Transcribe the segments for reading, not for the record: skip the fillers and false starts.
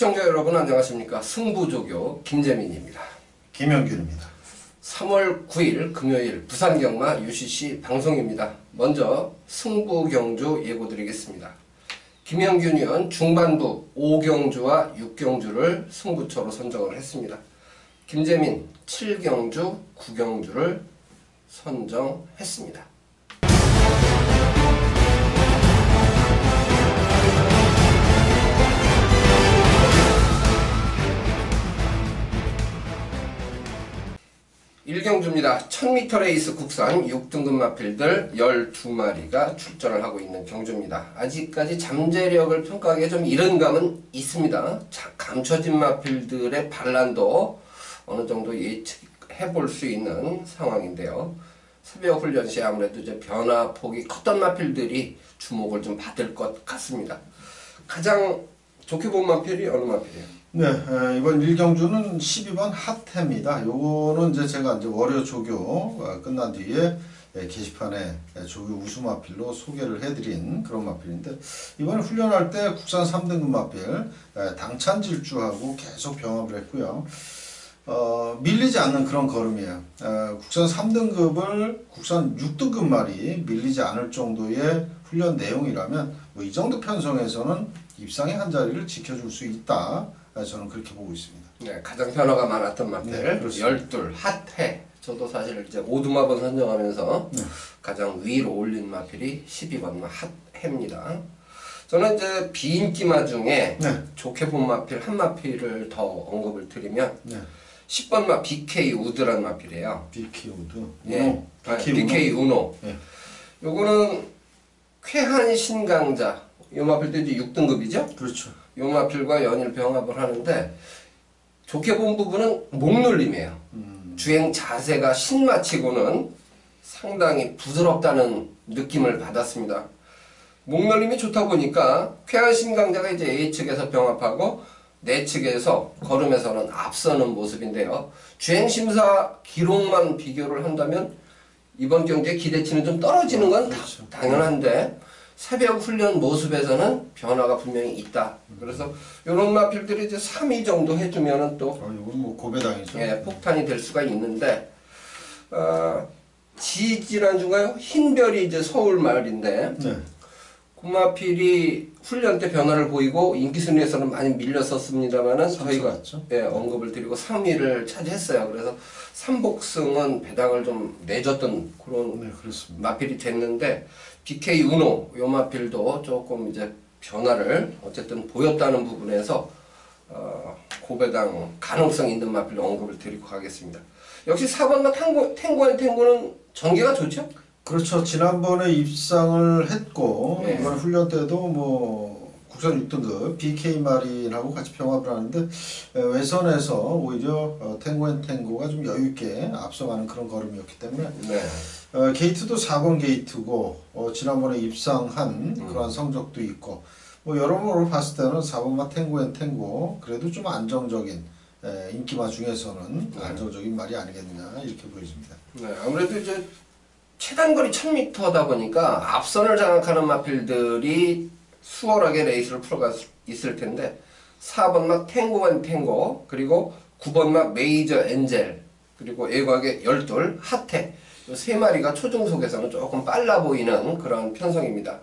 시청자 여러분 안녕하십니까. 승부조교 김재민입니다. 김영균입니다. 3월 9일 금요일 부산경마 UCC 방송입니다. 먼저 승부경주 예고드리겠습니다. 김영균 위원 중반부 5경주와 6경주를 승부처로 선정을 했습니다. 김재민 7경주, 9경주를 선정했습니다. 일경주입니다. 1000m 레이스 국산 6등급 마필들 12마리가 출전을 하고 있는 경주입니다. 아직까지 잠재력을 평가하기에 좀 이른 감은 있습니다. 감춰진 마필들의 반란도 어느 정도 예측해 볼 수 있는 상황인데요. 새벽 훈련 시 아무래도 이제 변화폭이 컸던 마필들이 주목을 좀 받을 것 같습니다. 가장 좋게 본 마필이 어느 마필이에요? 네, 이번 1경주는 12번 핫해입니다. 요거는 제가 월요 조교 끝난 뒤에 게시판에 조교 우수 마필로 소개를 해드린 그런 마필인데, 이번에 훈련할 때 국산 3등급 마필 당찬 질주하고 계속 병합을 했고요. 밀리지 않는 그런 걸음이에요. 국산 3등급을 국산 6등급 말이 밀리지 않을 정도의 훈련 내용이라면 이 정도 편성에서는 입상의 한 자리를 지켜줄 수 있다. 저는 그렇게 보고 있습니다. 네, 가장 변화가 많았던 마필 네, 12 핫해. 저도 사실 이제 오두마번 선정하면서 가장 위로 올린 마필이 12번 핫해입니다. 저는 이제 비인기마 중에 좋게 본 마필 한 마필을 더 언급을 드리면 10번 마 BK 우드란 마필이에요. BK 우드. 예. BK 우노. 요거는 쾌한 신강자. 요 마필도 이제 6등급이죠? 그렇죠. 요 마필과 연일 병합을 하는데 좋게 본 부분은 목놀림이에요. 주행 자세가 신마치고는 상당히 부드럽다는 느낌을 받았습니다. 목놀림이 좋다 보니까 쾌한 신강자가 이제 A측에서 병합하고 내 측에서 걸음에서는 앞서는 모습인데요. 주행심사 기록만 비교를 한다면 이번 경기의 기대치는 좀 떨어지는 건 그렇죠. 당연한데 새벽 훈련 모습에서는 변화가 분명히 있다. 그래서 이런 마필들이 이제 3위 정도 해주면은 또 이건 뭐 고배당이죠. 예, 폭탄이 될 수가 있는데 지난주인가요? 흰별이 이제 서울 마을인데 그 마필이 훈련 때 변화를 보이고 인기 순위에서는 많이 밀렸었습니다만은 저희가 언급을 드리고 3위를 차지했어요. 그래서 삼복승은 배당을 좀 내줬던 그런 마필이 됐는데 BK 우노 요 마필도 조금 이제 변화를 어쨌든 보였다는 부분에서 고배당 가능성 있는 마필로 언급을 드리고 가겠습니다. 역시 4번마 탱고는 전개가 좋죠? 그렇죠. 지난번에 입상을 했고 이번 훈련 때도 뭐 국산 6등급 BK 마린하고 같이 병합을 하는데 외선에서 오히려 탱고가 좀 여유있게 앞서가는 그런 걸음이었기 때문에 게이트도 4번 게이트고 지난번에 입상한 그런 성적도 있고 뭐 여러모로 봤을 때는 4번마 탱고 그래도 좀 안정적인 인기마 중에서는 안정적인 말이 아니겠느냐 이렇게 보여집니다. 네, 아무래도 이제 최단거리 1000m다 보니까 앞선을 장악하는 마필들이 수월하게 레이스를 풀어갈 수 있을 텐데 4번마 탱고 그리고 9번마 메이저 엔젤 그리고 애곽의 12 핫해 이 세 마리가 초중속에서는 조금 빨라 보이는 그런 편성입니다.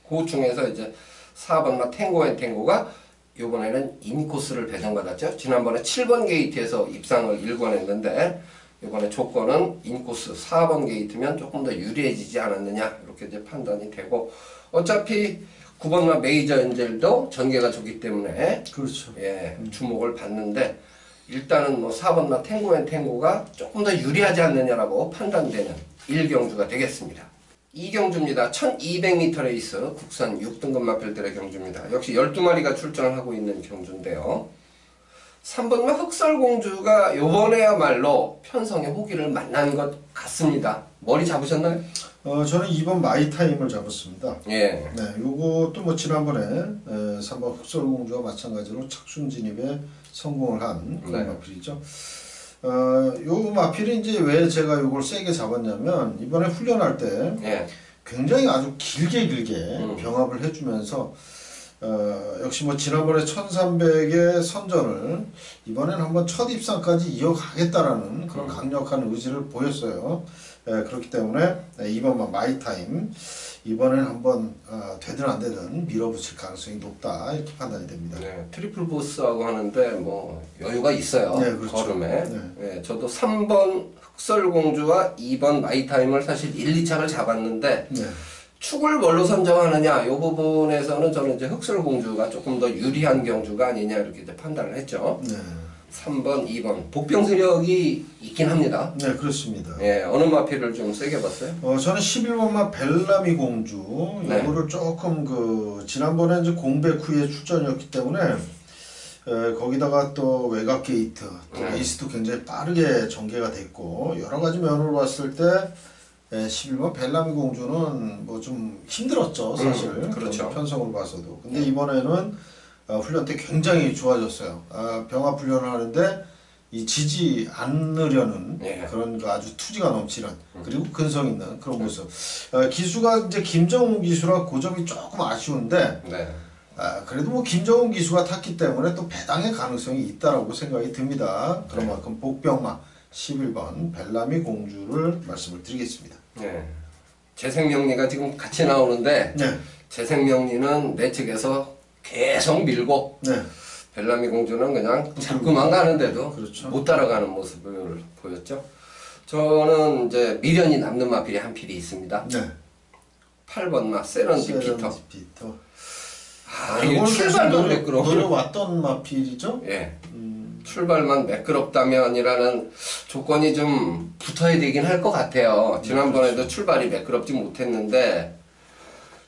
그 중에서 이제 4번마 탱고가 이번에는 인코스를 배정받았죠. 지난번에 7번 게이트에서 입상을 일궈냈는데 이번에 조건은 인코스 4번 게이트면 조금 더 유리해지지 않았느냐 이렇게 이제 판단이 되고 어차피 9번마 메이저 엔젤도 전개가 좋기 때문에 그렇죠. 주목을 받는데 일단은 뭐 4번마 탱고가 조금 더 유리하지 않느냐라고 판단되는 1경주가 되겠습니다. 2경주입니다. 1200m 레이스 국산 6등급 마필들의 경주입니다. 역시 12마리가 출전을 하고 있는 경주인데요. 3번마 흑설공주가 요번에야말로 편성의 호기를 만난 것 같습니다. 머리 잡으셨나요? 저는 2번 마이타임을 잡았습니다. 네, 요것도 뭐 지난번에 3번 흑설공주와 마찬가지로 착순 진입에 성공을 한 그런 마필이죠. 요 마필이 이제 왜 제가 요걸 세게 잡았냐면 이번에 훈련할 때 굉장히 아주 길게 병합을 해주면서 역시 뭐 지난번에 1300의 선전을 이번엔 한번 첫 입상까지 이어가겠다라는 그런 강력한 의지를 보였어요. 그렇기 때문에 이번만 마이타임 이번엔 한번 되든 안 되든 밀어붙일 가능성이 높다 이렇게 판단이 됩니다. 네, 트리플 보스하고 하는데 뭐 여유가 있어요. 네, 그렇죠. 걸음에. 네. 네, 저도 3번 흑설공주와 2번 마이타임을 사실 1, 2차를 잡았는데 네. 축을 뭘로 선정하느냐 이 부분에서는 저는 이제 흑설공주가 조금 더 유리한 경주가 아니냐 이렇게 이제 판단을 했죠. 네. 3번, 2번 복병 세력이 있긴 합니다. 네, 그렇습니다. 예, 어느 마필을 좀 세게 봤어요? 저는 11번마 벨라미 공주 네. 이거를 조금 지난번에 이제 공백 후에 출전이었기 때문에 거기다가 또 외곽 게이트 또 레이스도 굉장히 빠르게 전개가 됐고 여러 가지 면으로 봤을 때 11번 벨라미 공주는 뭐 좀 힘들었죠 사실. 그렇죠. 편성으로 봐서도. 근데 이번에는 훈련 때 굉장히 좋아졌어요. 병합 훈련을 하는데 이 지지 않으려는 그런 아주 투지가 넘치는 그리고 근성 있는 그런 모습. 기수가 이제 김정훈 기수라 그 점이 조금 아쉬운데 네. 그래도 뭐 김정훈 기수가 탔기 때문에 또 배당의 가능성이 있다라고 생각이 듭니다. 그런 만큼 복병마 11번 벨라미 공주를 말씀을 드리겠습니다. 네. 재생명리가 지금 같이 나오는데 네. 재생명리는 내 측에서 계속 밀고 네. 벨라미 공주는 그냥 자꾸만 가는데도 그렇죠. 못 따라가는 모습을 보였죠. 저는 이제 미련이 남는 마필이 한 필이 있습니다. 네. 8번마 세런디피터. 세런디피터. 이거 출발만 매끄러워. 노려왔던 마필이죠? 예. 출발만 매끄럽다면이라는 조건이 좀 붙어야 되긴 할 것 같아요. 지난번에도 그렇죠. 출발이 매끄럽지 못했는데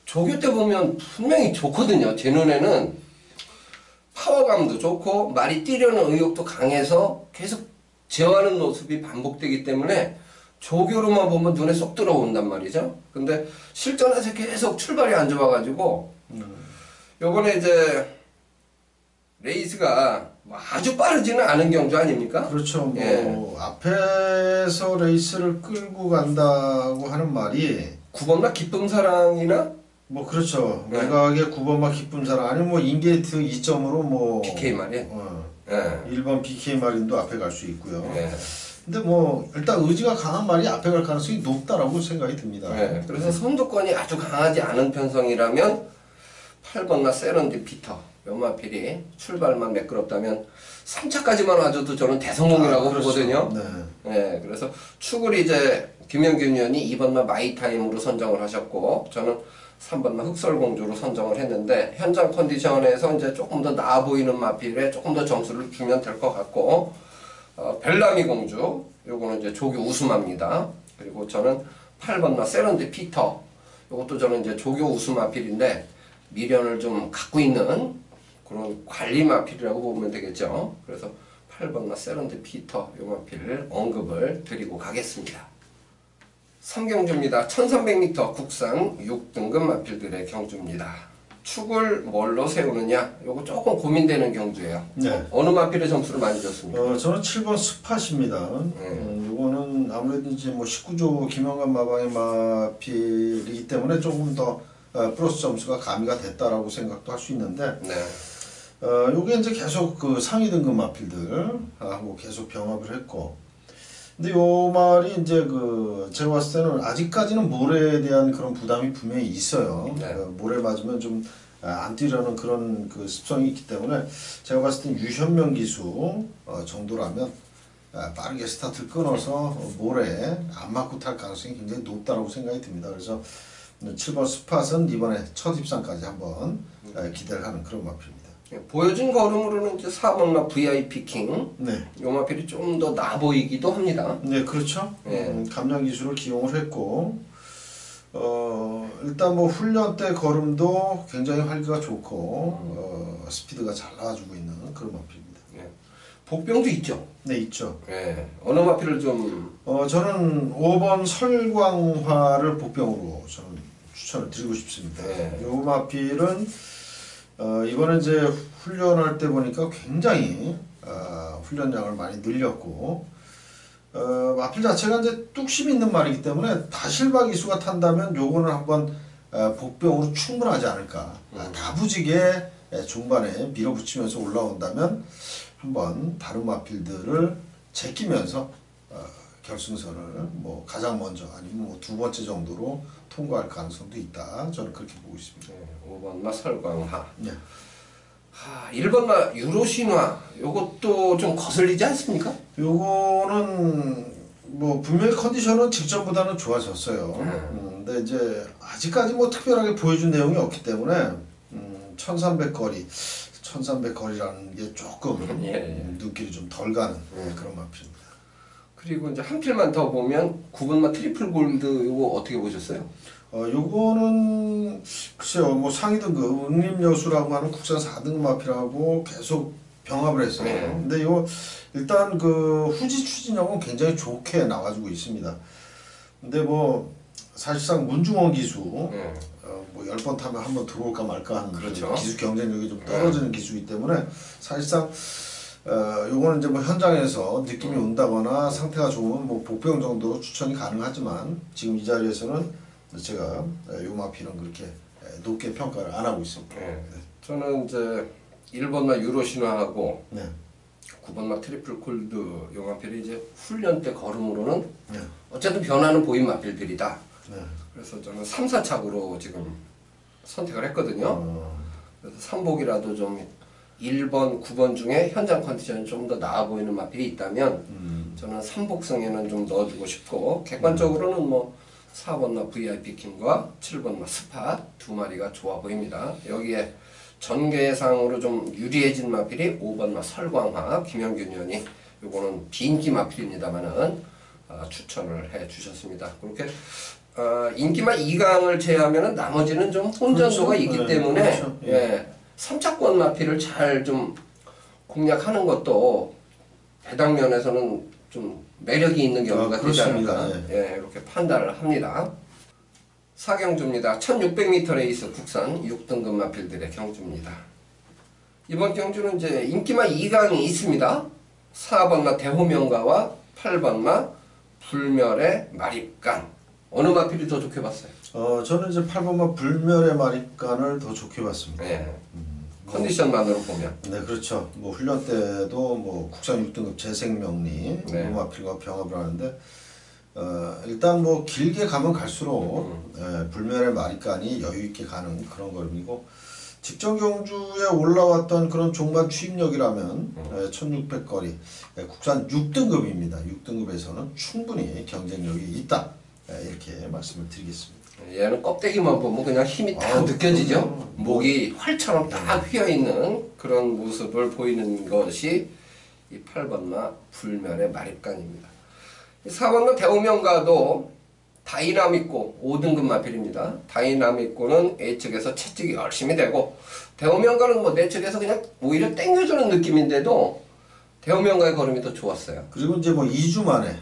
조교 때 보면 분명히 좋거든요. 제 눈에는 파워감도 좋고 말이 뛰려는 의욕도 강해서 계속 제어하는 모습이 반복되기 때문에 조교로만 보면 눈에 쏙 들어온단 말이죠. 근데 실전에서 계속 출발이 안 좋아가지고 요번에 이제 레이스가 아주 빠르지는 않은 경주 아닙니까? 그렇죠. 뭐 앞에서 레이스를 끌고 간다고 하는 말이 9번마 기쁨 사랑이나 뭐 그렇죠. 외곽의 9번마 기쁨 사랑 아니면 뭐 인게이트 2점으로 뭐 BK 말이. 1번 BK 마린도 앞에 갈 수 있고요. 네. 근데 뭐 일단 의지가 강한 말이 앞에 갈 가능성이 높다라고 생각이 듭니다. 네. 그래서 선두권이 아주 강하지 않은 편성이라면 8번마 세런디피터 연마필이 출발만 매끄럽다면 3차까지만 와줘도 저는 대성공이라고 그렇죠. 보거든요. 네. 네, 그래서 축을 이제 김영균 의원이 2번마 마이타임으로 선정을 하셨고 저는 3번마 흑설공주로 선정을 했는데 현장 컨디션에서 이제 조금 더 나아 보이는 마필에 조금 더 점수를 주면 될 것 같고 벨라미 공주 요거는 이제 조교 우수마입니다. 그리고 저는 8번마 세런디피터 요것도 저는 이제 조교 우수마필인데 미련을 좀 갖고 있는 그런 관리 마필이라고 보면 되겠죠. 그래서 8번마 세런디피터 요 마필을 언급을 드리고 가겠습니다. 3경주입니다. 1300m 국산 6등급 마필들의 경주입니다. 축을 뭘로 세우느냐 요거 조금 고민되는 경주예요. 네. 어느 마필의 점수를 많이 줬습니까? 저는 7번 스팟입니다. 요거는 아무래도 이제 뭐 19조 김영관 마방의 마필이기 때문에 조금 더 플러스 점수가 가미가 됐다라고 생각도 할 수 있는데 네. 요게 이제 계속 그 상위 등급 마필들 하고 계속 병합을 했고 근데 요 말이 이제 제가 봤을 때는 아직까지는 모래에 대한 그런 부담이 분명히 있어요. 네. 모래 맞으면 좀 안 뛰려는 그런 그 습성이 있기 때문에 제가 봤을 땐 유현명 기수 정도라면 빠르게 스타트를 끊어서 모래에 안 맞고 탈 가능성이 굉장히 높다라고 생각이 듭니다. 그래서 7번 스팟은 이번에 첫 입상까지 한번 기대를 하는 그런 마필입니다. 보여준 걸음으로는 이제 4번마 VIP 킹 네. 요 마필이 좀 더 나아 보이기도 합니다. 네, 그렇죠. 네. 감량 기술을 기용을 했고, 일단 뭐 훈련 때 걸음도 굉장히 활기가 좋고, 스피드가 잘 나와주고 있는 그런 마필입니다. 네. 복병도 있죠. 네, 있죠. 네. 어느 마필을 좀 저는 5번 설광화를 복병으로 저는 추천을 드리고 싶습니다. 네. 요 마필은 이번에 이제 훈련할 때 보니까 굉장히 훈련량을 많이 늘렸고 마필 자체가 이제 뚝심 있는 말이기 때문에 다실바 기수가 탄다면 요거는 한번 복병으로 충분하지 않을까. 다부지게 중반에 밀어붙이면서 올라온다면 한번 다른 마필들을 제끼면서 결승선을 뭐 가장 먼저 아니면 뭐 두 번째 정도로 통과할 가능성도 있다. 저는 그렇게 보고 있습니다. 5번마 설광하. 네. 1번마 유로신화. 요것도 좀 거슬리지 않습니까? 요거는 뭐 분명히 컨디션은 직전보다는 좋아졌어요. 근데 이제 아직까지 뭐 특별하게 보여준 내용이 없기 때문에 1300거리라는 게 조금 눈길이 좀 덜 가는 그런 마필입니다. 그리고 이제 한 필만 더 보면 9번마 트리플 골드 요거 어떻게 보셨어요? 요거는 글쎄요, 뭐 상위 등급 은림여수라고 하는 국산 4등급 마필하고 계속 병합을 했어요. 근데 요 일단 그 후지 추진력은 굉장히 좋게 나와주고 있습니다. 근데 뭐 사실상 문중원 기수 뭐 10번 타면 한 번 들어올까 말까 하는 그렇죠. 기수 경쟁력이 좀 떨어지는 기수이기 때문에 사실상 요거는 이제 뭐 현장에서 느낌이 온다거나 상태가 좋으면 뭐 복병 정도로 추천이 가능하지만 지금 이 자리에서는 제가 요 마필은 그렇게 높게 평가를 안 하고 있습니다. 저는 이제 1번마 유로신화하고 네. 9번마 트리플 골드 요 마필이 이제 훈련 때 걸음으로는 네. 어쨌든 변화는 보인 마필들이다. 네. 그래서 저는 3, 4착으로 지금 선택을 했거든요. 그래서 3복이라도 좀 1번, 9번 중에 현장 컨디션이 좀 더 나아 보이는 마필이 있다면 저는 3복승에는 좀 넣어주고 싶고 객관적으로는 뭐 4번마 VIP 킴과 7번마 스팟 두 마리가 좋아 보입니다. 여기에 전개상으로 좀 유리해진 마필이 5번마 설광화 김영균 의원이 요거는 비인기 마필입니다만은 추천을 해 주셨습니다. 그렇게 인기마 2강을 제외하면은 나머지는 좀 혼전도가 그렇죠. 있기 네, 때문에 그렇죠. 예. 3차권 마필을 잘 좀 공략하는 것도 배당면에서는 좀 매력이 있는 경우가 되지 않을까 이렇게 판단을 합니다. 사경주입니다. 1600m 레이스 국산 6등급 마필들의 경주입니다. 이번 경주는 이제 인기마 2강이 있습니다. 4번마 대호명가와 8번마 불멸의 마립간. 어느 마필이 더 좋게 봤어요? 저는 이제 8번마 불멸의 마립간을 더 좋게 봤습니다. 컨디션만으로 보면. 네, 그렇죠. 뭐 훈련 때도 뭐 국산 6등급 재생명리 마필과 병합을 하는데 일단 뭐 길게 가면 갈수록 불멸의 마립간이 여유 있게 가는 그런 걸음이고 직전 경주에 올라왔던 그런 종반 추임력이라면 1600거리 국산 6등급입니다. 6등급에서는 충분히 경쟁력이 있다. 이렇게 말씀을 드리겠습니다. 얘는 껍데기만 보면 그냥 힘이 딱 느껴지죠. 목이 활처럼 딱 휘어있는 그런 모습을 보이는 것이 이 8번마 불멸의 마립간입니다. 4번마 대오명가도 다이나믹고 5등급 마필입니다. 다이나믹고는 A측에서 채찍이 열심히 되고 대오명가는 뭐 내 측에서 그냥 오히려 땡겨주는 느낌인데도 대오명가의 걸음이 더 좋았어요. 그리고 이제 뭐 2주 만에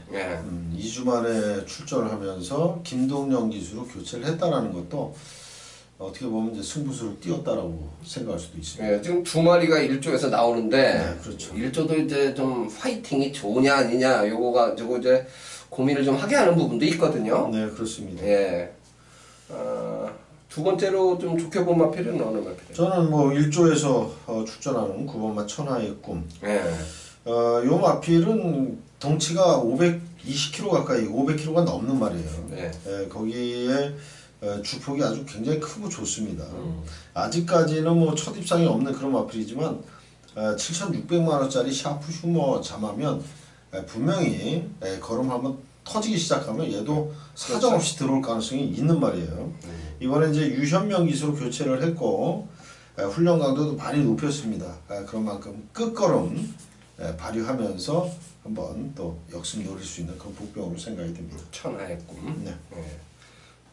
2주 만에 출전을 하면서 김동영 기수로 교체를 했다라는 것도 어떻게 보면 이제 승부수를 띄웠다라고 생각할 수도 있습니다. 지금 두 마리가 1조에서 나오는데 그렇죠. 1조도 이제 좀 파이팅이 좋으냐 아니냐 요거 이제 고민을 좀 하게 하는 부분도 있거든요. 네, 그렇습니다. 두 번째로 좀 좋게 본 마필은 어느 마필이에요? 저는 뭐 1조에서 출전하는 9번마 천하의 꿈. 요 마필은 덩치가 520kg 가까이 500kg가 넘는 말이에요. 거기에 주폭이 아주 굉장히 크고 좋습니다. 아직까지는 뭐 첫 입상이 없는 그런 마필이지만 7,600만 원짜리 샤프 휴머 잠하면 분명히 걸음 한번 터지기 시작하면 얘도 사정없이 들어올 가능성이 있는 말이에요. 이번에 이제 유현명 기수로 교체를 했고 훈련 강도도 많이 높였습니다. 그런 만큼 끝걸음 발휘하면서 한번 또 역습 노릴 수 있는 그런 복병으로 생각이 됩니다. 천하의 꿈.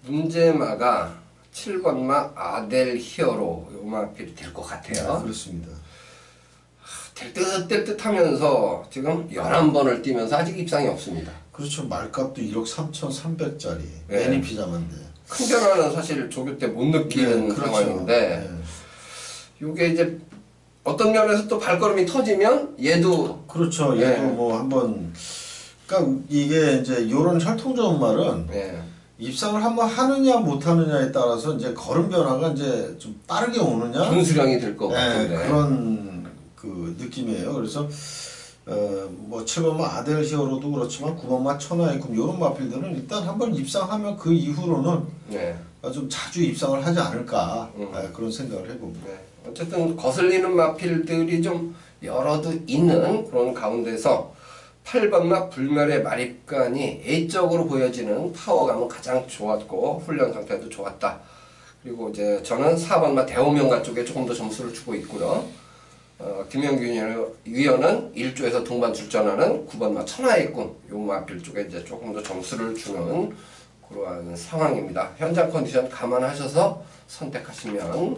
문제마가 7번마 아델 히어로 요 마필이 될 것 같아요. 그렇습니다. 될 듯 하면서 지금 11번을 뛰면서 아직 입상이 없습니다. 그렇죠. 말값도 1억 3,300짜리 매니 피자만데 큰 변화는 사실 조교 때 못 느끼는 상황인데 요게 이제 어떤 면에서 또 발걸음이 터지면 얘도 그렇죠. 얘도 뭐 한번 그러니까 이게 이제 요런 혈통 좋은 말은 입상을 한번 하느냐 못하느냐에 따라서 이제 걸음 변화가 이제 좀 빠르게 오느냐 분수령이 될 것 같은데. 그런 그 느낌이에요. 그래서 뭐 7번마 아델 히어로도 그렇지만 9번마 천하의 꿈 이런 마필들은 일단 한번 입상하면 그 이후로는 네. 좀 자주 입상을 하지 않을까 그런 생각을 해봅니다. 네. 어쨌든 거슬리는 마필들이 좀 여러도 있는 그런 가운데서 8번마 불멸의 마립간이 A적으로 보여지는 파워감은 가장 좋았고 훈련 상태도 좋았다. 그리고 이제 저는 4번마 대오명가 쪽에 조금 더 점수를 주고 있고요. 김영균 위원은 1조에서 동반 출전하는 9번마 천하의 꿈, 요 마필 쪽에 이제 조금 더 점수를 주는 그러한 상황입니다. 현장 컨디션 감안하셔서 선택하시면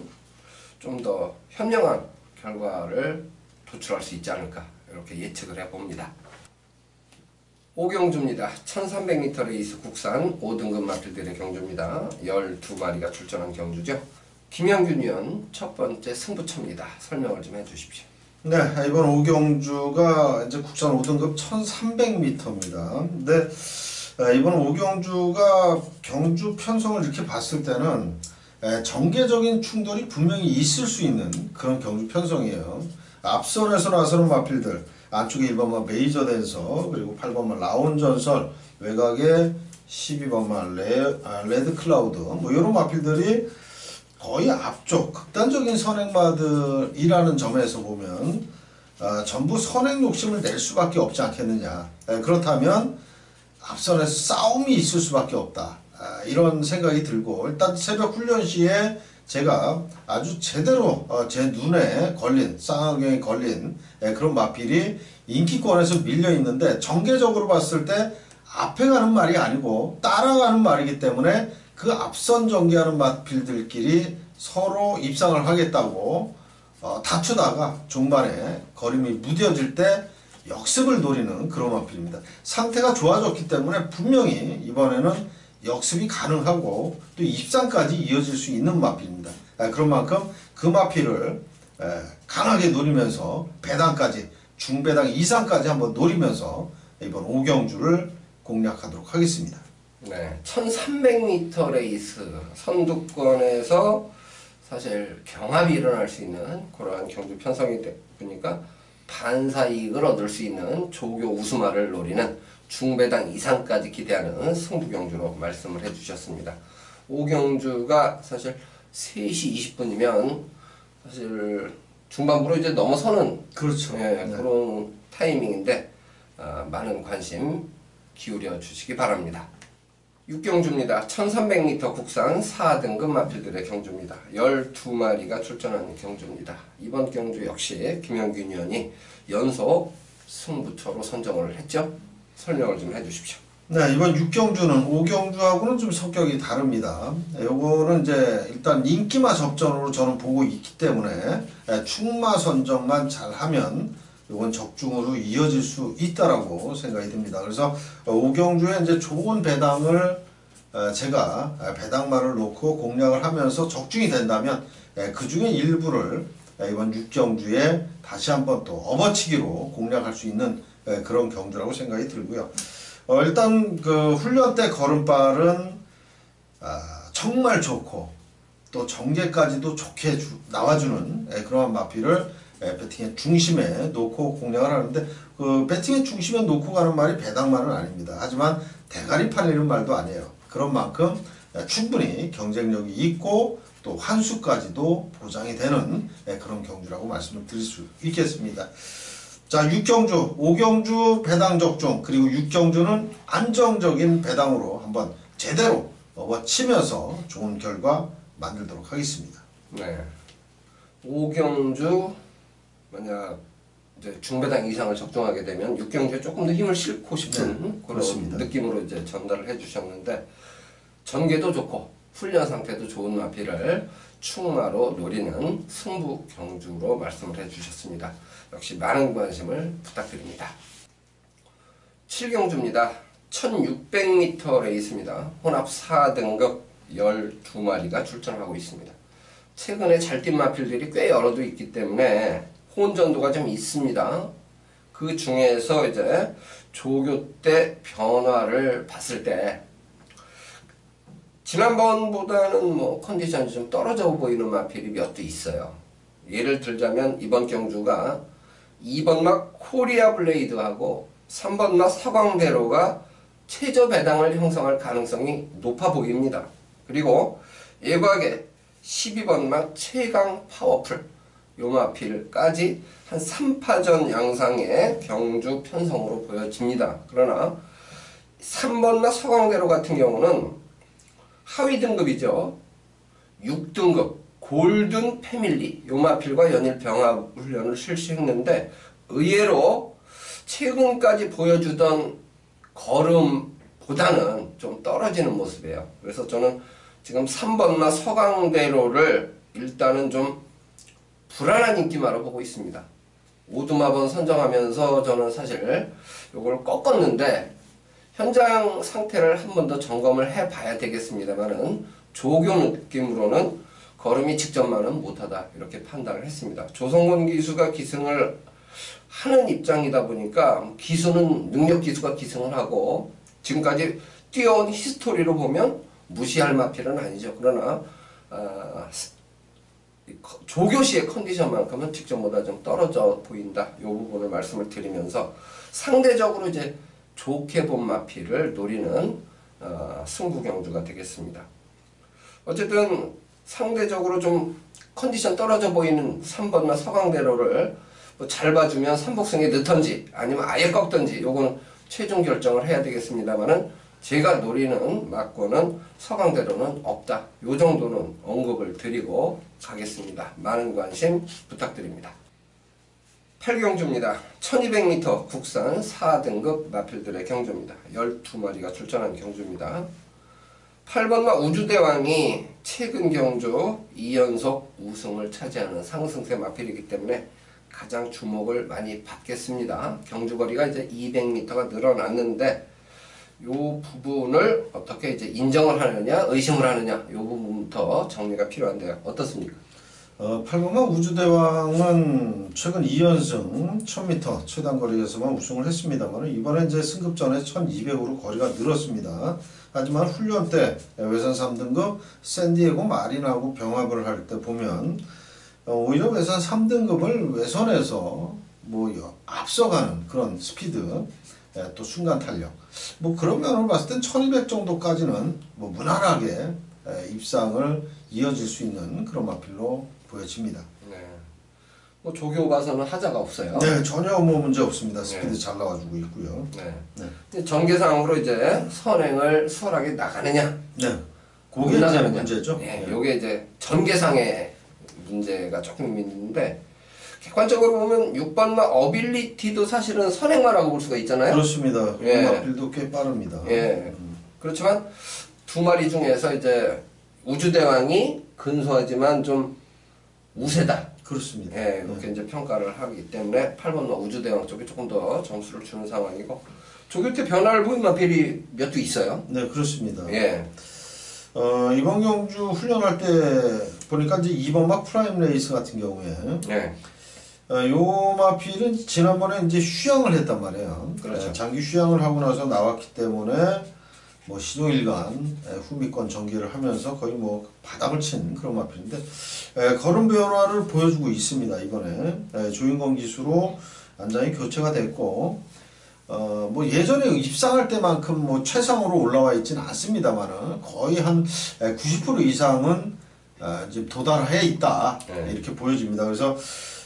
좀 더 현명한 결과를 도출할 수 있지 않을까 이렇게 예측을 해봅니다. 오경주입니다. 1300m 레이스 국산 5등급 마필들의 경주입니다. 12마리가 출전한 경주죠. 김영균 위원 첫 번째 승부처입니다. 설명을 좀 해주십시오. 네, 이번 오경주가 이제 국산 5등급 1300m입니다. 근데 이번 오경주가 경주 편성을 이렇게 봤을 때는 정계적인 충돌이 분명히 있을 수 있는 그런 경주 편성이에요. 앞선에서 나서는 마필들, 안쪽에 1번마 메이저 댄서, 그리고 8번마 라온 전설, 외곽에 12번마 레드 클라우드, 뭐 이런 마필들이 거의 앞쪽 극단적인 선행마들이라는 점에서 보면 전부 선행 욕심을 낼 수밖에 없지 않겠느냐. 그렇다면 앞선에서 싸움이 있을 수밖에 없다. 이런 생각이 들고 일단 새벽 훈련 시에 제가 아주 제대로 제 눈에 걸린 쌍안경에 걸린 그런 마필이 인기권에서 밀려 있는데 정계적으로 봤을 때 앞에 가는 말이 아니고 따라가는 말이기 때문에 그 앞선 전개하는 마필들끼리 서로 입상을 하겠다고 다투다가 중반에 걸음이 무뎌질 때 역습을 노리는 그런 마필입니다. 상태가 좋아졌기 때문에 분명히 이번에는 역습이 가능하고 또 입상까지 이어질 수 있는 마필입니다. 그런 만큼 그 마필을 강하게 노리면서 배당까지 중배당 이상까지 한번 노리면서 이번 오경주를 공략하도록 하겠습니다. 네, 1300m 레이스 선두권에서 사실 경합이 일어날 수 있는 그러한 경주 편성이 보니까 반사이익을 얻을 수 있는 조교 우수마를 노리는 중배당 이상까지 기대하는 승부경주로 말씀을 해주셨습니다. 오경주가 사실 3시 20분이면 사실 중반부로 이제 넘어서는 그렇죠. 네. 그런 타이밍인데 많은 관심 기울여 주시기 바랍니다. 6경주입니다. 1300m 국산 4등급 마필들의 경주입니다. 12마리가 출전하는 경주입니다. 이번 경주 역시 김영균 위원이 연속 승부처로 선정을 했죠. 설명을 좀 해주십시오. 네, 이번 6경주는 5경주하고는 좀 성격이 다릅니다. 요거는 이제 일단 인기마 접전으로 저는 보고 있기 때문에 충마 선정만 잘하면 이건 적중으로 이어질 수 있다라고 생각이 듭니다. 그래서 5경주에 이제 좋은 배당을 제가 배당말을 놓고 공략을 하면서 적중이 된다면 그 중에 일부를 이번 6경주에 다시 한번 또 업어치기로 공략할 수 있는 그런 경주라고 생각이 들고요. 일단 그 훈련 때 걸음발은 정말 좋고 또 정계까지도 좋게 나와주는 그러한 마필을 배팅의 중심에 놓고 공략을 하는데 그 배팅의 중심에 놓고 가는 말이 배당말은 아닙니다. 하지만 대가리 팔리는 말도 아니에요. 그런 만큼 충분히 경쟁력이 있고 또 환수까지도 보장이 되는 그런 경주라고 말씀을 드릴 수 있겠습니다. 자, 6경주, 5경주 배당 적중, 그리고 6경주는 안정적인 배당으로 한번 제대로 치면서 좋은 결과 만들도록 하겠습니다. 네. 5경주 만약 이제 중배당 이상을 적중하게 되면 6경주에 조금 더 힘을 싣고 싶은 그런 그렇습니다. 느낌으로 이제 전달을 해주셨는데 전개도 좋고 훈련 상태도 좋은 마필을 충마로 노리는 승부 경주로 말씀을 해주셨습니다. 역시 많은 관심을 부탁드립니다. 7경주입니다. 1600m 레이스입니다. 혼합 4등급 12마리가 출전하고 있습니다. 최근에 잘 뛴 마필들이 꽤 여러도 있기 때문에 혼전도가 좀 있습니다. 그 중에서 이제 조교 때 변화를 봤을 때 지난번보다는 뭐 컨디션이 좀 떨어져 보이는 마필이 몇 대 있어요. 예를 들자면 이번 경주가 2번 막 코리아 블레이드하고 3번 막 서광대로가 최저 배당을 형성할 가능성이 높아 보입니다. 그리고 예과하게 12번 막 최강 파워풀 요 마필까지 한 3파전 양상의 경주 편성으로 보여집니다. 그러나 3번 막 서광대로 같은 경우는 하위 등급이죠. 6등급 골든 패밀리 요 마필과 연일 병합 훈련을 실시했는데 의외로 최근까지 보여주던 걸음보다는 좀 떨어지는 모습이에요. 그래서 저는 지금 3번마 서강대로를 일단은 좀 불안한 인기마로 보고 있습니다. 오두마번 선정하면서 저는 사실 요걸 꺾었는데 현장 상태를 한 번 더 점검을 해 봐야 되겠습니다만은 조교 느낌으로는 걸음이 직전만은 못하다 이렇게 판단을 했습니다. 조성곤 기수가 기승을 하는 입장이다 보니까 기수는 능력 기수가 기승을 하고 지금까지 뛰어온 히스토리로 보면 무시할 마필은 아니죠. 그러나 조교시의 컨디션만큼은 직전보다 좀 떨어져 보인다. 이 부분을 말씀을 드리면서 상대적으로 이제 좋게 본 마필을 노리는 승부 경주가 되겠습니다. 어쨌든 상대적으로 좀 컨디션 떨어져 보이는 3번과 서강대로를 뭐잘 봐주면 삼복승에 넣던지 아니면 아예 꺾던지 요거는 최종 결정을 해야 되겠습니다만은 제가 노리는 막고는 서강대로는 없다. 요 정도는 언급을 드리고 가겠습니다. 많은 관심 부탁드립니다. 8경주입니다. 1200m 국산 4등급 마필들의 경주입니다. 12마리가 출전한 경주입니다. 8번마 우주대왕이 최근 경주 2연속 우승을 차지하는 상승세 마필이기 때문에 가장 주목을 많이 받겠습니다. 경주거리가 이제 200m가 늘어났는데 이 부분을 어떻게 이제 인정을 하느냐, 의심을 하느냐, 이 부분부터 정리가 필요한데요. 어떻습니까? 8번마 우주대왕은 최근 2연승 1000m 최단거리에서만 우승을 했습니다만 이번에 이제 승급전에 1200으로 거리가 늘었습니다. 하지만 훈련 때 외선 3등급 샌디에고 마린하고 병합을 할 때 보면 오히려 외선 3등급을 외선에서 뭐 앞서가는 그런 스피드 또 순간 탄력 뭐 그런 면으로 봤을 땐 1200 정도까지는 뭐 무난하게 입상을 이어질 수 있는 그런 마필로 보여집니다. 네. 뭐 조교 봐서는 하자가 없어요. 네, 전혀 뭐 문제 없습니다. 스피드 잘 나와주고 있고요. 네. 네. 전개상으로 이제 선행을 수월하게 나가느냐, 네. 그게 이제 문제죠. 네. 요게 이제 전개상의 문제가 조금 있는데 객관적으로 보면 6번마 어빌리티도 사실은 선행만 하고 볼 수가 있잖아요. 그렇습니다. 예. 마필도 꽤 빠릅니다. 예. 그렇지만 두 마리 중에서 이제 우주대왕이 근소하지만 좀 우세다. 그렇습니다. 예, 그렇게 이제 평가를 하기 때문에 8번마 우주대왕 쪽에 조금 더 점수를 주는 상황이고 조교 때 변화를 보인 마필이 몇 두 있어요. 네, 그렇습니다. 예. 이번 경주 훈련할 때 보니까 이제 2번 막 프라임 레이스 같은 경우에 예. 요 마필은 지난번에 이제 휴양을 했단 말이에요. 그렇죠. 장기 휴양을 하고 나서 나왔기 때문에 뭐 시동일관 후미권 전개를 하면서 거의 뭐 바닥을 친 그런 마필인데 걸음 변화를 보여주고 있습니다. 이번에 조인권 기수로 안장이 교체가 됐고 뭐 예전에 입상할 때만큼 뭐 최상으로 올라와 있지는 않습니다만은 거의 한 90% 이상은 지금 도달해 있다 이렇게 보여집니다. 그래서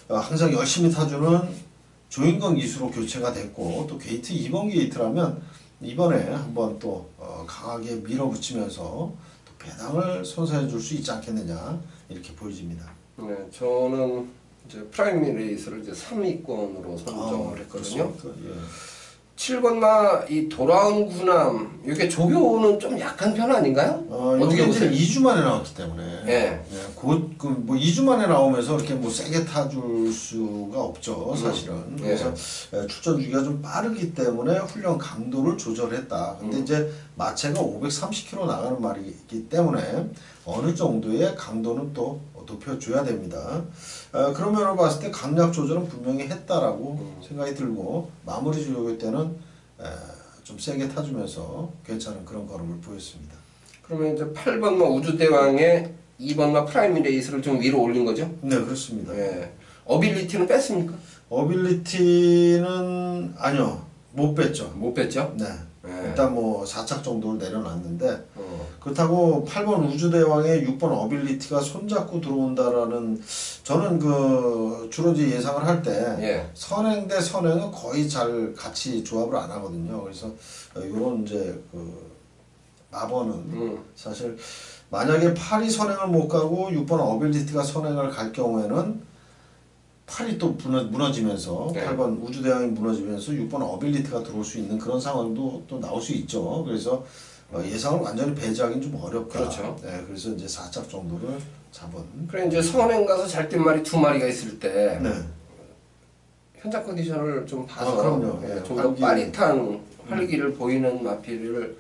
항상 열심히 타주는 조인권 기수로 교체가 됐고 또 게이트 2번 게이트라면 이번에 한번 또 강하게 밀어붙이면서 또 배당을 선사해 줄 수 있지 않겠느냐 이렇게 보여집니다. 네, 저는 이제 프라임 레이스를 이제 3위권으로 선정을 했거든요. 예. 7번마 이 돌아온 구남 이게 조교는 좀 약한 편 아닌가요? 어떻게 보세요? 2주 만에 나왔기 때문에 예. 뭐 2주 만에 나오면서 이렇게 뭐 세게 타줄 수가 없죠 사실은. 그래서 출전 주기가 좀 빠르기 때문에 훈련 강도를 조절했다. 근데 이제 마체가 530km 나가는 말이기 때문에 어느 정도의 강도는 또 높여줘야 됩니다. 그런 면을 봤을 때 강약 조절은 분명히 했다라고 생각이 들고 마무리 조교 때는 좀 세게 타주면서 괜찮은 그런 걸음을 보였습니다. 그러면 이제 8번마 우주대왕의 2번마 프라임 레이스를 좀 위로 올린 거죠? 네, 그렇습니다. 예. 어빌리티는 뺐습니까? 어빌리티는 아니요, 못 뺐죠. 못 뺐죠? 네. 예. 일단 뭐 4착 정도를 내려놨는데 어. 그렇다고 8번 우주대왕의 6번 어빌리티가 손잡고 들어온다라는 저는 그 주로 이제 예상을 할 때 예. 선행 대 선행은 거의 잘 같이 조합을 안 하거든요. 그래서 요런 이제 그 마번은 사실 만약에 8이 선행을 못 가고 6번 어빌리티가 선행을 갈 경우에는 8이 또 무너지면서 네. 8번 우주대왕이 무너지면서 6번 어빌리티가 들어올 수 있는 그런 상황도 또 나올 수 있죠. 그래서 예상을 완전히 배제하기는 좀 어렵다. 그렇죠. 네, 그래서 이제 4짝 정도를 잡은. 그래 이제 선행 가서 잘 뛴 말이 두 마리가 있을 때 네. 현장 컨디션을 좀 봐서 그럼요. 예, 네, 좀 더 활기. 빠릿한 활기를 보이는 마필을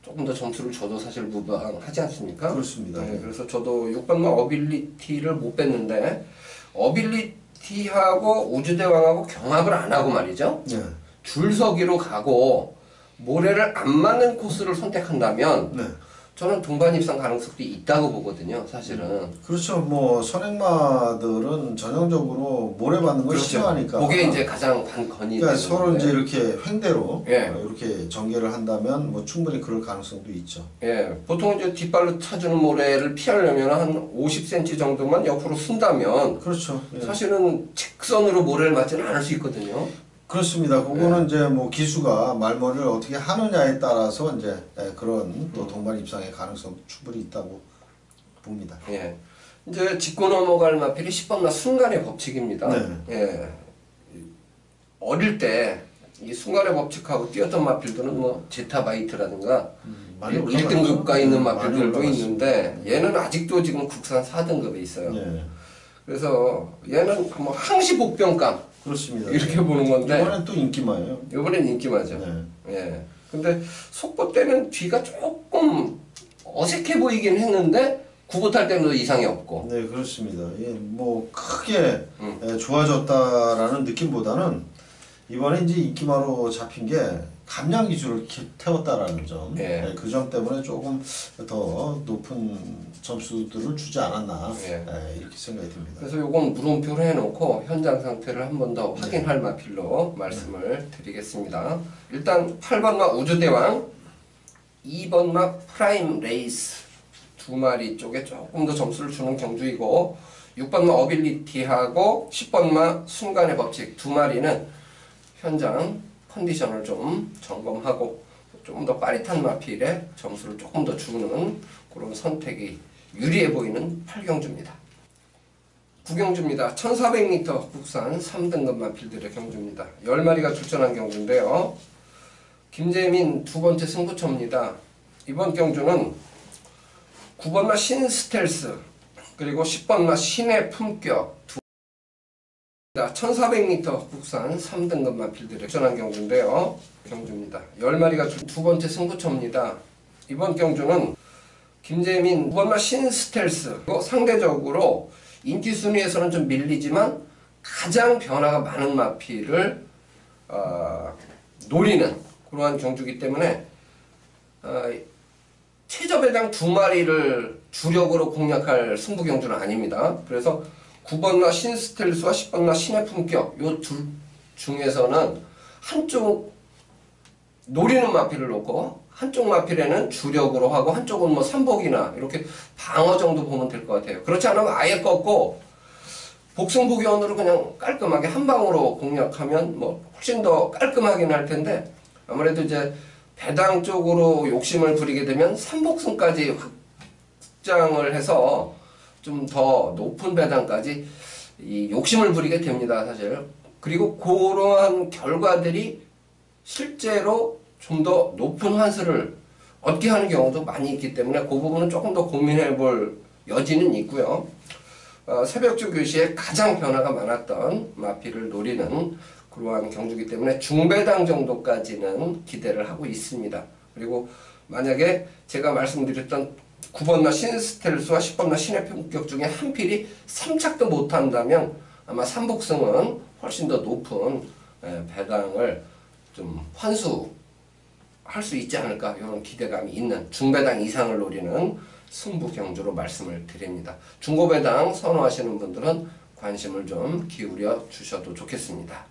조금 더 점수를 줘도 사실 무방하지 않습니까? 그렇습니다. 네, 그래서 저도 6번마 어빌리티를 못 뺐는데 어빌리티하고 우주대왕하고 경합을 안 하고 말이죠. 네. 줄서기로 가고 모래를 안 맞는 코스를 선택한다면 네. 저는 동반 입상 가능성이 있다고 보거든요. 사실은. 그렇죠. 뭐 선행마들은 전형적으로 모래받는 걸 싫어하니까. 그게 이제 가장 관건이 그러니까 되는 서로 건데. 이제 이렇게 횡대로 예. 이렇게 전개를 한다면 뭐 충분히 그럴 가능성도 있죠. 예, 보통 이제 뒷발로 차주는 모래를 피하려면 한 50cm 정도만 옆으로 쓴다면 그렇죠. 예. 사실은 직선으로 모래를 맞지는 않을 수 있거든요. 그렇습니다. 그거는 이제 뭐 기수가 말머리를 어떻게 하느냐에 따라서 이제 그런 또 동반 입상의 가능성도 충분히 있다고 봅니다. 예. 이제 짚고 넘어갈 마필이 10번마 순간의 법칙입니다. 네. 예. 어릴 때 이 순간의 법칙하고 뛰었던 마필들은 뭐 제타바이트라든가 많이 1등급가 있는 많이 마필들도 올라갔습니다. 있는데 얘는 아직도 지금 국산 4등급에 있어요. 예. 그래서 얘는 뭐 항시 복병감 그렇습니다. 이렇게 보는 건데 이번엔 또 인기마예요. 이번엔 인기마죠. 네. 예. 근데 속보 때는 뒤가 조금 어색해 보이긴 했는데 구보 탈 때는 이상이 없고. 네, 그렇습니다. 예, 뭐 크게 좋아졌다라는 느낌보다는 이번에 이제 인기마로 잡힌 게 감량 기술을 태웠다라는 점, 예. 그 점 때문에 조금 더 높은 점수들을 주지 않았나 예. 이렇게 생각이 듭니다. 그래서 요건 물음표를 해놓고 현장 상태를 한 번 더 확인할 마필로 말씀을 드리겠습니다. 일단 8번마 우주대왕, 2번마 프라임 레이스 두 마리 쪽에 조금 더 점수를 주는 경주이고 6번마 어빌리티하고 10번마 순간의 법칙 두 마리는 현장 컨디션을 좀 점검하고 좀 더 빠릿한 마필에 점수를 조금 더 주는 그런 선택이 유리해 보이는 8경주입니다. 9경주입니다. 1400m 국산 3등급 마필들의 경주입니다. 10마리가 출전한 경주인데요. 김재민 두 번째 승부처입니다. 이번 경주는 9번마 신스텔스 그리고 10번마 신의 품격 1400m 국산 3등급 마필들의 출전한 경주인데요. 경주입니다. 10마리가 두 번째 승부처입니다. 이번 경주는 김재민 9번마 신스텔스 상대적으로 인기 순위에서는 좀 밀리지만 가장 변화가 많은 마필을 노리는 그러한 경주이기 때문에 최저배당 두 마리를 주력으로 공략할 승부 경주는 아닙니다. 그래서 9번마 신스텔스와 10번마 신의 품격 요 둘 중에서는 한쪽 노리는 마필을 놓고 한쪽 마필에는 주력으로 하고 한쪽은 뭐 삼복이나 이렇게 방어 정도 보면 될 것 같아요. 그렇지 않으면 아예 꺾고 복승복연으로 그냥 깔끔하게 한 방으로 공략하면 뭐 훨씬 더 깔끔하긴 할 텐데 아무래도 이제 배당 쪽으로 욕심을 부리게 되면 삼복승까지 확장을 해서 좀 더 높은 배당까지 이 욕심을 부리게 됩니다, 사실. 그리고 그러한 결과들이 실제로 좀 더 높은 환수를 얻게 하는 경우도 많이 있기 때문에 그 부분은 조금 더 고민해 볼 여지는 있고요. 새벽주 교시에 가장 변화가 많았던 마필을 노리는 그러한 경주이기 때문에 중배당 정도까지는 기대를 하고 있습니다. 그리고 만약에 제가 말씀드렸던 9번마 신스텔스와 10번마 신의 품격 중에 한 필이 3착도 못한다면 아마 삼복승은 훨씬 더 높은 배당을 좀 환수할 할 수 있지 않을까 이런 기대감이 있는 중배당 이상을 노리는 승부 경주로 말씀을 드립니다. 중고배당 선호하시는 분들은 관심을 좀 기울여 주셔도 좋겠습니다.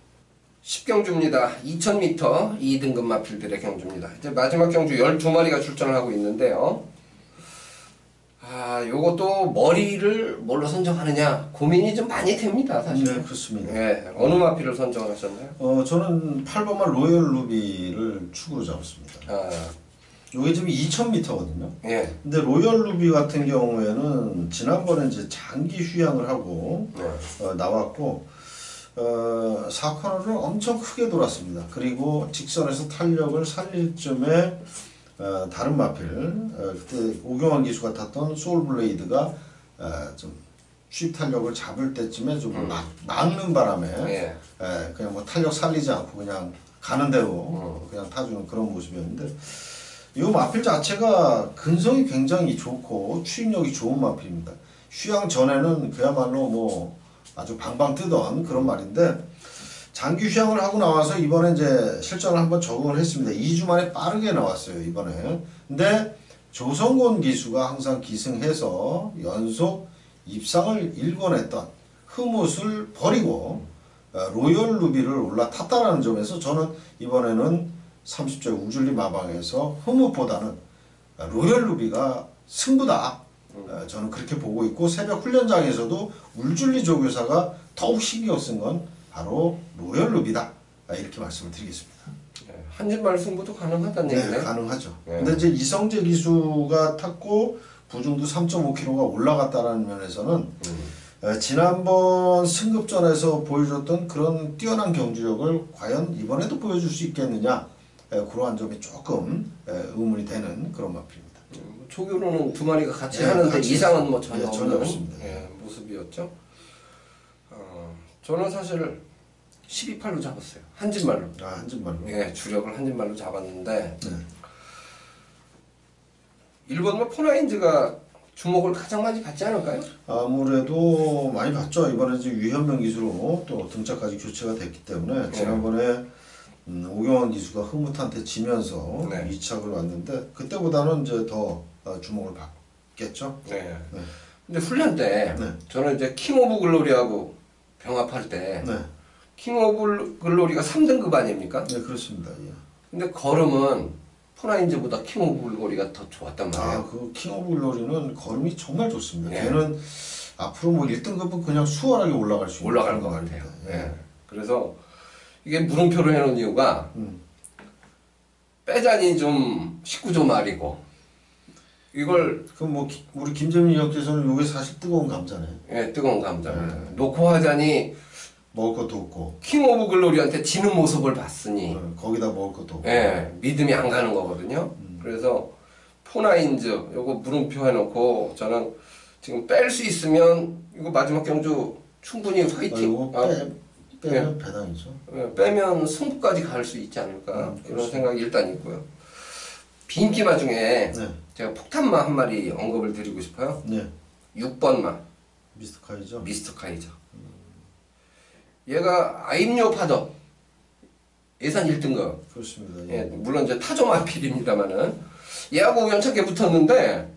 10경주입니다. 2000m 2등급 마필들의 경주입니다. 이제 마지막 경주 12마리가 출전을 하고 있는데요. 요것도 머리를 뭘로 선정하느냐 고민이 좀 많이 됩니다, 사실. 네, 그렇습니다. 네, 어느 마필을 선정하셨나요? 저는 8번마 로열 루비를 축으로 잡았습니다. 요게 지금 2000m거든요. 예. 근데 로열 루비 같은 경우에는 지난번에 이제 장기 휴양을 하고 나왔고 4코너를 엄청 크게 돌았습니다. 그리고 직선에서 탄력을 살릴 쯤에 다른 마필 그때 오경환 기수가 탔던 소울블레이드가 좀 쉽 탄력을 잡을 때쯤에 좀 막는 바람에 그냥 뭐 탄력 살리지 않고 그냥 가는 대로 그냥 타주는 그런 모습이었는데 이 마필 자체가 근성이 굉장히 좋고 추임력이 좋은 마필입니다. 휴양 전에는 그야말로 뭐 아주 방방 뜨던 그런 말인데 장기 휴양을 하고 나와서 이번에 이제 실전을 한번 적응을 했습니다. 2주 만에 빠르게 나왔어요, 이번에. 근데 조성곤 기수가 항상 기승해서 연속 입상을 일궈냈던 흐뭇을 버리고 로열 루비를 올라탔다라는 점에서 저는 이번에는 30조 우줄리 마방에서 흐뭇보다는 로열 루비가 승부다. 저는 그렇게 보고 있고 새벽 훈련장에서도 울줄리 조교사가 더욱 신경 쓴 건 바로 로열 루비다. 이렇게 말씀을 드리겠습니다. 한진말 승부도 가능하다는 얘기네. 네, 가능하죠. 근데 이제 이성재 기수가 탔고 부중도 3.5kg가 올라갔다는 면에서는 지난번 승급전에서 보여줬던 그런 뛰어난 경주력을 과연 이번에도 보여줄 수 있겠느냐 그러한 점이 조금 의문이 되는 그런 마필입니다. 조교로는 두 마리가 같이 하는데 같이 이상은 뭐 전혀 전혀 없는 없습니다. 모습이었죠. 저는 사실 12팔로 잡았어요. 한진말로. 한진말로. 예, 주력을 한진말로 잡았는데 네. 일본은 포나인즈가 주목을 가장 많이 받지 않을까요? 아무래도 많이 봤죠. 이번에 이제 유현명 기수로 또 등짝까지 교체가 됐기 때문에 지난번에 오경환 기수가 흐뭇한테 지면서 이착을 왔는데 그때보다는 이제 더 주목을 받겠죠. 네. 근데 훈련 때 저는 이제 킹 오브 글로리하고 병합할 때 킹 오브 글로리가 3등급 아닙니까? 네, 그렇습니다. 예. 근데 걸음은 포나인즈보다 킹 오브 글로리가 더 좋았단 말이에요. 그 킹 오브 글로리는 걸음이 정말 좋습니다. 걔는 앞으로 뭐 1등급은 그냥 수월하게 올라갈 수 있는 올라갈 것 같아요. 그래서 이게 물음표로 해놓은 이유가 빼자니 좀 19조 말이고 이걸 그럼 뭐 우리 김재민 의원께서는 이게 사실 뜨거운 감자네. 예, 뜨거운 감자입니다. 놓고 하자니 먹을 것도 없고 킹 오브 글로리한테 지는 모습을 봤으니 거기다 먹을 것도 없고 믿음이 안 가는 거거든요. 그래서 포나인즈 요거 물음표 해놓고 저는 지금 뺄 수 있으면 이거 마지막 경주 충분히 화이팅. 빼면 배당이죠. 빼면 승부까지 갈 수 있지 않을까 이런 생각이 일단 있고요. 빈기마 중에 제가 폭탄마 한 마리 언급을 드리고 싶어요. 6번마 미스터 카이저. 미스터 카이저. 얘가 아임료 파더 예산 1등급. 그렇습니다. 예, 물론 이제 타조 마필입니다만은 얘하고 우연찮게 붙었는데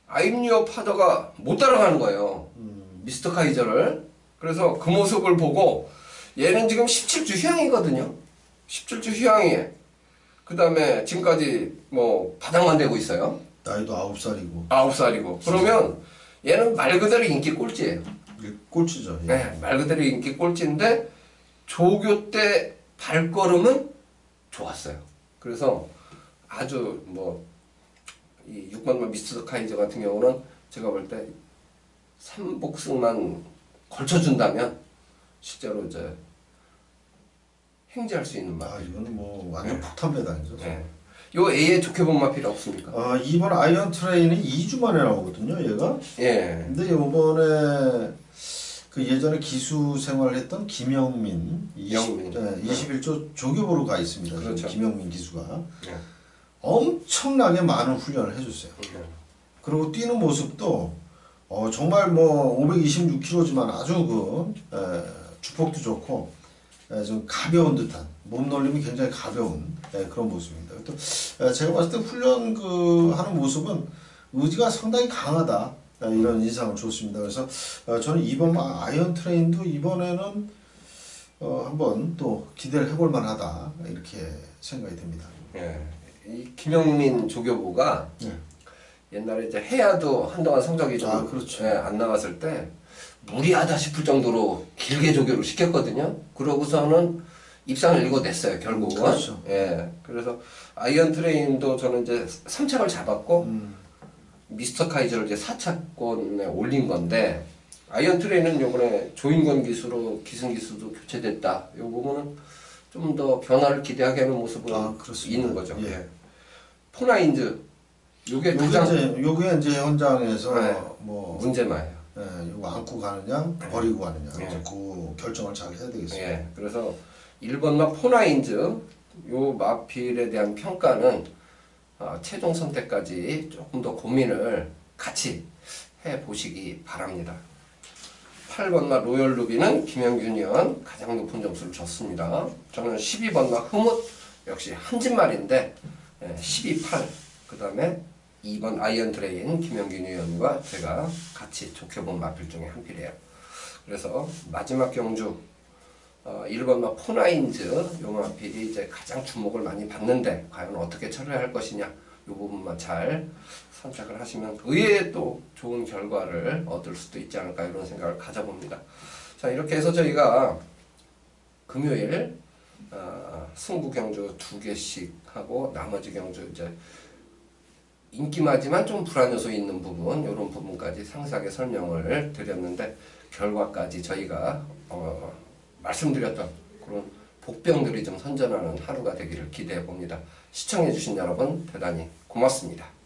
아임료 파더가 못 따라가는 거예요. 미스터 카이저를. 그래서 그 모습을 보고 얘는 지금 17주 휴양이거든요. 17주 휴양이에 그 다음에 지금까지 뭐 바닥만 되고 있어요. 나이도 9살이고. 9살이고. 그러면 얘는 말 그대로 인기 꼴찌예요. 꼴찌죠. 네, 말 그대로 인기 꼴찌인데 조교 때 발걸음은 좋았어요. 그래서 아주 뭐 이 6번마 미스터 카이저 같은 경우는 제가 볼 때 3복승만 걸쳐준다면 실제로 이제 행지할 수 있는 마필. 이거는 뭐 완전 폭탄 배당이죠. 요 A에 좋게 본 마필 없습니까? 이번 아이언 트레인이 2주 만에 나오거든요, 얘가. 근데 이번에 그 예전에 기수 생활했던 김영민 21조 조교부로 가 있습니다. 그렇죠. 김영민 기수가 엄청나게 많은 훈련을 해줬어요. 그리고 뛰는 모습도 정말 뭐 526kg지만 아주 주폭도 좋고 좀 가벼운 듯한 몸놀림이 굉장히 가벼운 그런 모습입니다. 또 제가 봤을 때 훈련 하는 모습은 의지가 상당히 강하다. 이런 인상을 줬습니다. 그래서 저는 이번 아이언 트레인도 이번에는 한번 또 기대를 해볼 만하다 이렇게 생각이 듭니다. 예, 이 김영민 조교부가 네. 옛날에 이제 해야도 한동안 성적이 좀 그렇죠. 예, 안 나왔을 때 무리하다 싶을 정도로 길게 조교를 시켰거든요. 그러고서는 입상을 읽어냈어요, 결국은. 그렇죠. 예, 그래서 아이언 트레인도 저는 이제 3착을 잡았고 미스터 카이저를 이제 4차권에 올린 건데, 아이언 트레인은 요번에 조인권 기수로 기승 기수도 교체됐다. 요 부분은 좀 더 변화를 기대하게 하는 모습은 그렇습니다. 있는 거죠. 예. 예. 포나인즈 요게 가장 요게 이제 현장에서 네. 뭐 문제마예요. 이거 안고 가느냐 버리고 가느냐 예. 이제 그 결정을 잘 해야 되겠습니다. 예. 그래서 1번마 포나인즈 요 마필에 대한 평가는 최종 선택까지 조금 더 고민을 같이 해 보시기 바랍니다. 8번마 로열 루비는 김영균 의원 가장 높은 점수를 줬습니다. 저는 12번마 흐뭇 역시 한진말인데 12.8. 그 다음에 2번 아이언 트레인 김영균 의원과 제가 같이 좋게 본 마필 중에 한 필이에요. 그래서 마지막 경주 1번마 포나인즈 요 마필이 이제 가장 주목을 많이 받는데 과연 어떻게 처리할 것이냐 요 부분만 잘 선택을 하시면 의외에 또 좋은 결과를 얻을 수도 있지 않을까 이런 생각을 가져봅니다. 자, 이렇게 해서 저희가 금요일 승부 경주 2개씩 하고 나머지 경주 이제 인기마지만 좀 불안 요소 있는 부분 이런 부분까지 상세하게 설명을 드렸는데 결과까지 저희가 말씀드렸던 그런 복병들이 좀 선전하는 하루가 되기를 기대해 봅니다. 시청해 주신 여러분 대단히 고맙습니다.